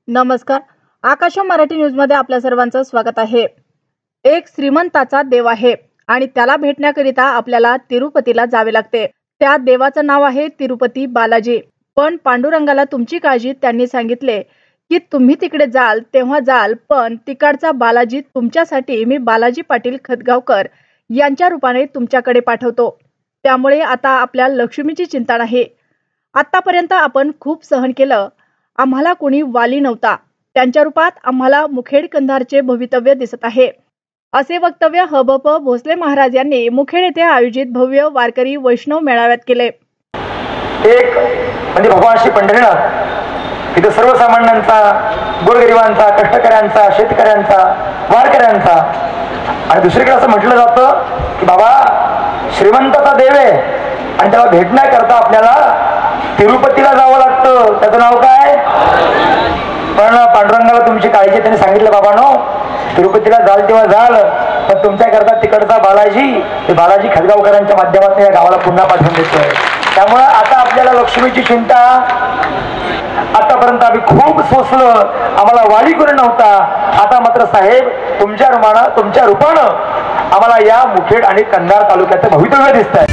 नमस्कार. आकाश मराठी न्यूज मध्ये आपल्या सर्वांचं स्वागत आहे. एक श्रीमंताचा देव आहे आणि त्याला भेटण्याकरिता आपल्याला तिरुपतीला जावे लागते. त्या देवाचं नाव आहे तिरुपती बालाजी. पण पांडुरंगाला तुमची काळजी त्यांनी सांगितले की तुम्ही तिकडे जाल तेव्हा जाल, पण तिकडचा बालाजी तुमच्यासाठी मी बालाजी पाटील खतगावकर यांच्या रूपाने तुमच्याकडे पाठवतो. त्यामुळे आता आपल्या लक्ष्मीची चिंता नाही. आतापर्यंत आपण खूप सहन केलं, आम्हाला कोणी वाली नव्हता, त्यांच्या रूपात आम्हाला मुखेड कंधारचे भवितव्य दिसत आहे, असे वक्तव्य हबप भोसले महाराज यांनी मुखेड येथे आयोजित भव्य वारकरी वैष्णव मेळाव्यात केले. एक म्हणजे भगवान श्री पंढरीनाथ इथे सर्वसामान्यांचा, गोरगरिबांचा, कष्टकऱ्यांचा, शेतकऱ्यांचा, वारकऱ्यांचा, आणि दुसरीकडे असं म्हटलं जातं की बाबा श्रीमंताचा देव आहे आणि त्याला भेटण्याकरता आपल्याला तिरुपतीला जावं लागतं. त्याचं नाव काय? पण पांडुरंगाला तुमची काळजी त्यांनी सांगितलं, बाबांनो तिरुपतीला जाल तेव्हा जाल, पण तुमच्याकरता तिकडचा बालाजी, ते बालाजी खतगावकरांच्या माध्यमातून या गावाला पुन्हा पाठवून देतोय. त्यामुळे आता आपल्याला लक्ष्मीची चिंता. आतापर्यंत आम्ही खूप सोसलं, आम्हाला वाली कोणी नव्हता. आता मात्र साहेब तुमच्या रूपानं आम्हाला या मुखेड आणि कंधार तालुक्याचं भवितव्य दिसत आहे.